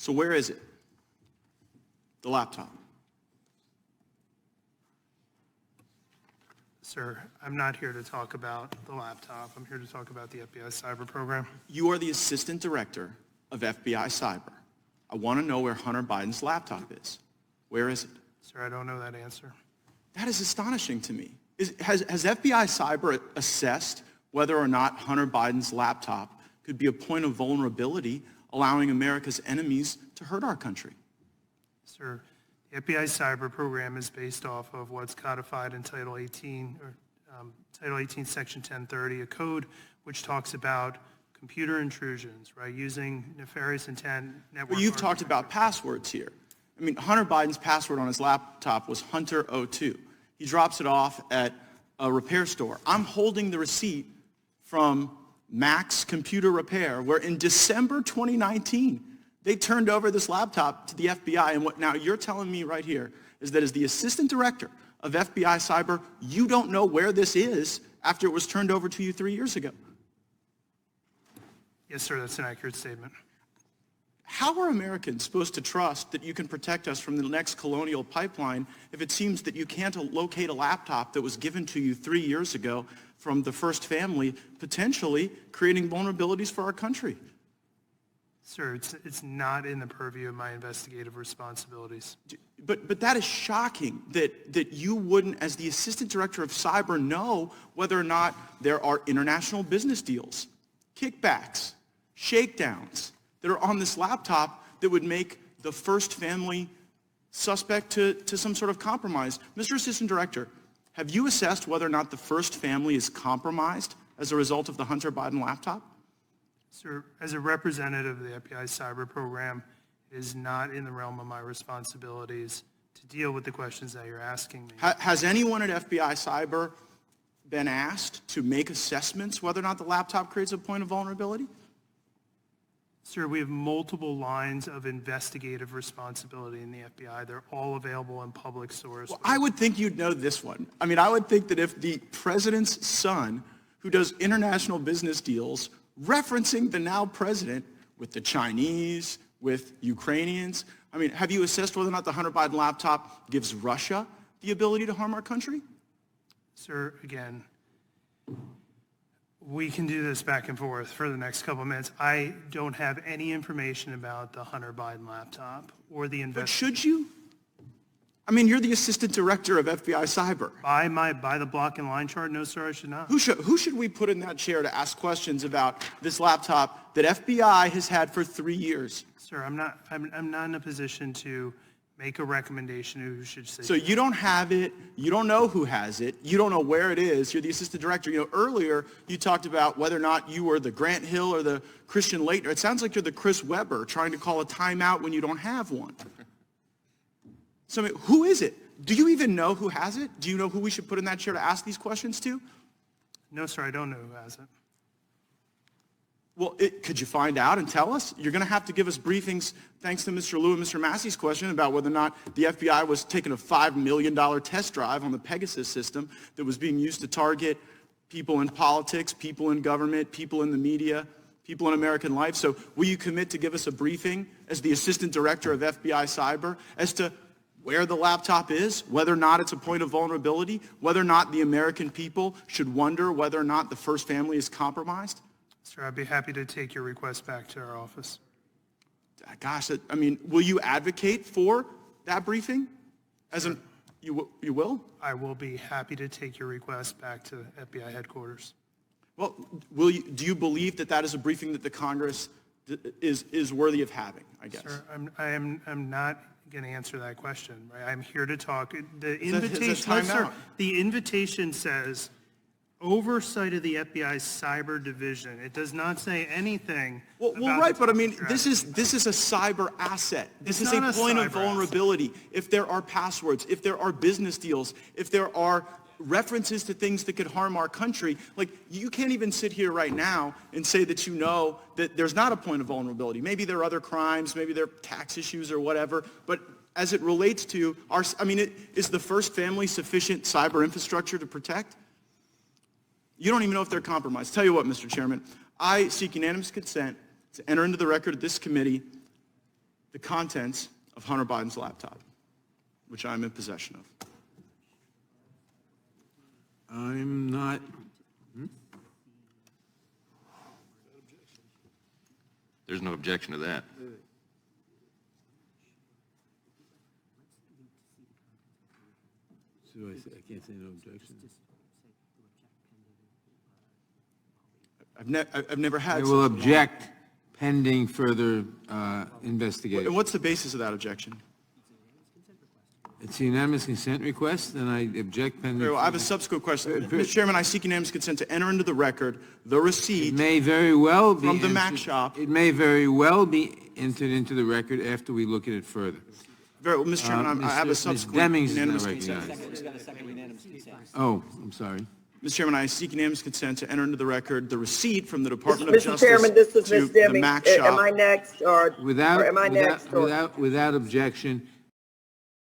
So where is it? The laptop. Sir, I'm not here to talk about the laptop. I'm here to talk about the FBI cyber program. You are the assistant director of FBI Cyber. I want to know where Hunter Biden's laptop is. Where is it? Sir, I don't know that answer. That is astonishing to me. Has FBI Cyber assessed whether or not Hunter Biden's laptop could be a point of vulnerability, allowing America's enemies to hurt our country? Sir, the FBI cyber program is based off of what's codified in Title 18, Title 18, Section 1030, a code which talks about computer intrusions, right, using nefarious intent network. Well, you've talked about passwords here. I mean, Hunter Biden's password on his laptop was Hunter02. He drops it off at a repair store. I'm holding the receipt from Max Computer Repair, where in December 2019, they turned over this laptop to the FBI. And what now you're telling me right here is that as the assistant director of FBI Cyber, you don't know where this is after it was turned over to you 3 years ago. Yes, sir, that's an accurate statement. How are Americans supposed to trust that you can protect us from the next colonial pipeline if it seems that you can't locate a laptop that was given to you 3 years ago from the first family, potentially creating vulnerabilities for our country? Sir, it's not in the purview of my investigative responsibilities. But that is shocking that you wouldn't, as the assistant director of cyber, know whether or not there are international business deals, kickbacks, shakedowns that are on this laptop that would make the first family suspect to some sort of compromise. Mr. Assistant Director, have you assessed whether or not the first family is compromised as a result of the Hunter Biden laptop? Sir, as a representative of the FBI cyber program, it is not in the realm of my responsibilities to deal with the questions that you're asking me. Has anyone at FBI Cyber been asked to make assessments whether or not the laptop creates a point of vulnerability? Sir, we have multiple lines of investigative responsibility in the FBI. They're all available in public source. Well, I would think you'd know this one. I mean, I would think that if the president's son, who does international business deals, referencing the now president with the Chinese, with Ukrainians, I mean, have you assessed whether or not the Hunter Biden laptop gives Russia the ability to harm our country? Sir, again, we can do this back and forth for the next couple of minutes. I don't have any information about the Hunter Biden laptop or the But should you? I mean, you're the assistant director of FBI Cyber. By the block and line chart, no, sir, I should not. Who should we put in that chair to ask questions about this laptop that FBI has had for 3 years? Sir, I'm not in a position to make a recommendation who should say. So you don't have it, you don't know who has it, you don't know where it is, you're the assistant director. You know, earlier you talked about whether or not you were the Grant Hill or the Christian Laettner. It sounds like you're the Chris Webber trying to call a timeout when you don't have one. So I mean, who is it? Do you even know who has it? Do you know who we should put in that chair to ask these questions to? No, sir, I don't know who has it. Well, could you find out and tell us? You're going to have to give us briefings, thanks to Mr. Liu and Mr. Massey's question about whether or not the FBI was taking a $5 million test drive on the Pegasus system that was being used to target people in politics, people in government, people in the media, people in American life. So will you commit to give us a briefing as the assistant director of FBI Cyber as to where the laptop is, whether or not it's a point of vulnerability, whether or not the American people should wonder whether or not the first family is compromised? Sir, I'd be happy to take your request back to our office. Gosh, I mean, will you advocate for that briefing? You will? I will be happy to take your request back to FBI headquarters. Well, do you believe that that is a briefing that the Congress is worthy of having, I guess? Sir, I'm not going to answer that question. Right? I'm here to talk. The invitation says oversight of the FBI's cyber division. It does not say anything. Well, right, but I mean, this is a cyber asset. This is a point of vulnerability. If there are passwords, if there are business deals, if there are references to things that could harm our country, like you can't even sit here right now and say that you know that there's not a point of vulnerability. Maybe there are other crimes, maybe there are tax issues or whatever, but as it relates to is the first family sufficient cyber infrastructure to protect? You don't even know if they're compromised. Tell you what, Mr. Chairman, I seek unanimous consent to enter into the record of this committee the contents of Hunter Biden's laptop, which I'm in possession of. I'm not, There's no objection to that. so I can't say no objection. I've never had. I such will a- object pending further And investigation. what's the basis of that objection? It's a unanimous consent request, and I object pending. Very well, I have a subsequent question. Mr. Chairman, I seek unanimous consent to enter into the record the It receipt. may very well be. From the Mac entered- shop. It may very well be entered into the record after we look at it further. Very well, Mr. Chairman, I have a Ms. subsequent Demings is not unanimous consent. recognized. Oh, I'm sorry. Mr. Chairman, I seek unanimous consent to enter into the record the receipt from the Department of Mr. Justice Chairman, this is to Ms. the Deming. Mac Am shop. I next, or am I next? or- Without objection,